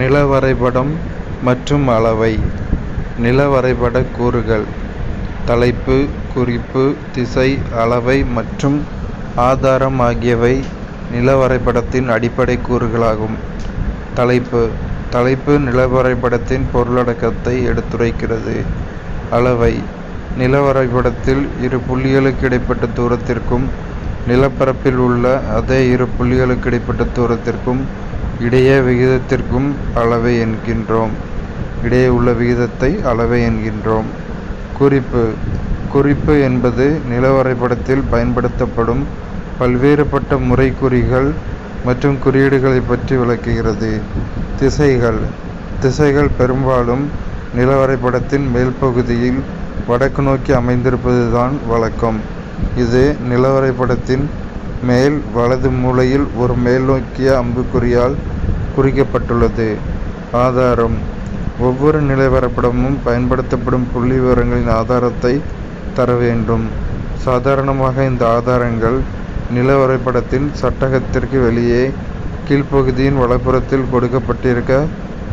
நில வரைபடம் மற்றும் அளவை. நில வரைபட கூறுகள். தலைப்பு, குறிப்பு, திசை, அளவை மற்றும் ஆதாரம் ஆகியவை நில வரைபடத்தின் அடிப்படை கூறுகளாகும். தலைப்பு. தலைப்பு நில வரைபடத்தின் பொருளடக்கத்தை எடுத்துரைக்கிறது. அளவை. நில வரைபடத்தில் இரு புள்ளிகளுக்கு இடைப்பட்ட தூரத்திற்கும் நிலப்பரப்பில் உள்ள அதே இரு புள்ளிகளுக்கு இடைப்பட்ட தூரத்திற்கும் இடையே விகிதத்திற்கும் அளவை என்கின்றோம். இடையே உள்ள விகிதத்தை அளவை என்கின்றோம். குறிப்பு. குறிப்பு என்பது நில வரைபடத்தில் பயன்படுத்தப்படும் பல்வேறுபட்ட முறைக்குறிகள் மற்றும் குறியீடுகளை பற்றி விளக்குகிறது. திசைகள். திசைகள் பெரும்பாலும் நில வரைபடத்தின் மேல் பகுதியில் வடக்கு நோக்கி அமைந்திருப்பதுதான் வழக்கம். இது நில வரைபடத்தின் மேல் வலது மூலையில் ஒரு மேல் நோக்கிய அம்புக்குறியால் குறிக்கப்பட்டுள்ளது. ஆதாரம். ஒவ்வொரு நில வரைபடமும் பயன்படுத்தப்படும் புள்ளி விவரங்களின் ஆதாரத்தை தர வேண்டும். சாதாரணமாக இந்த ஆதாரங்கள் நில வரைபடத்தின் சட்டகத்திற்கு வெளியே கீழ்ப்பகுதியின் வலப்புறத்தில் கொடுக்கப்பட்டிருக்க,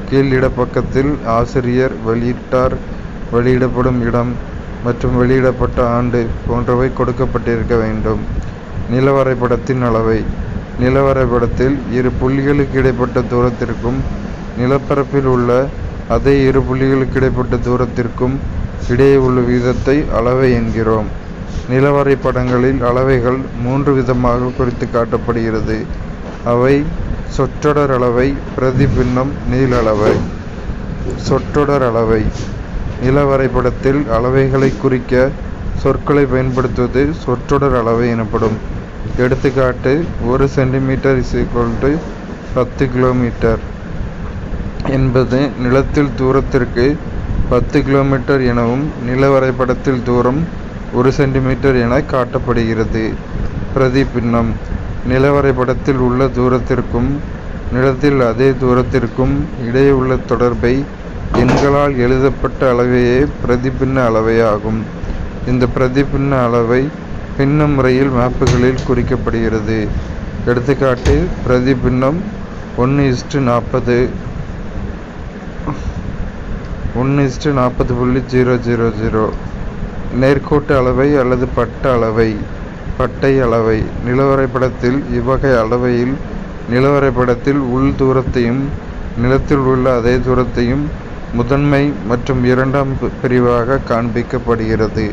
கீழ் இடப்பக்கத்தில் ஆசிரியர் வெளியிட்டார், வெளியிடப்படும் இடம் மற்றும் வெளியிடப்பட்ட ஆண்டு போன்றவை கொடுக்கப்பட்டிருக்க வேண்டும். நில வரைபடத்தின் அளவை. நில வரைபடத்தில் இரு புள்ளிகளுக்கு இடைப்பட்ட தூரத்திற்கும் நிலப்பரப்பில் உள்ள அதே இரு புள்ளிகளுக்கு இடைப்பட்ட தூரத்திற்கும் இடையே உள்ள விகிதத்தை அளவை என்கிறோம். நில வரைபடங்களில் அளவைகள் 3 விதமாக குறித்து காட்டப்படுகிறது. அவை சொற்றொடர் அளவை, பிரதிபின்னம், நீளளவை. சொற்றொடர் அளவை. நில வரைபடத்தில் அளவைகளை குறிக்க சொற்களை பயன்படுத்துவது சொற்றொடர் அளவை எனப்படும். எடுத்துக்காட்டு: 1 சென்டிமீட்டர் = 10 கிலோமீட்டர் என்பது நிலத்தில் தூரத்திற்கு 10 கிலோமீட்டர் எனவும் நில வரைபடத்தில் தூரம் 1 சென்டிமீட்டர் என காட்டப்படுகிறது. பிரதிபின்னம். நில வரைபடத்தில் உள்ள தூரத்திற்கும் நிலத்தில் அதே தூரத்திற்கும் இடையே உள்ள தொடர்பை எண்களால் எழுதப்பட்ட அளவையே பிரதிபின்ன அளவையாகும். இந்த பிரதிபின்ன அளவை பின்ன முறையில் மேப்புகளில் குறிக்கப்படுகிறது. எடுத்துக்காட்டு: பிரதிபின்னம் 1:40 1:40.000. நேர்கோட்டு அளவை அல்லது பட்ட அளவை. பட்டை அளவை. நில வரைபடத்தில் இவ்வகை அளவையில் நில வரைபடத்தில் உள் தூரத்தையும் நிலத்தில் உள்ள அதே தூரத்தையும் முதன்மை மற்றும் இரண்டாம் பிரிவாக காண்பிக்கப்படுகிறது.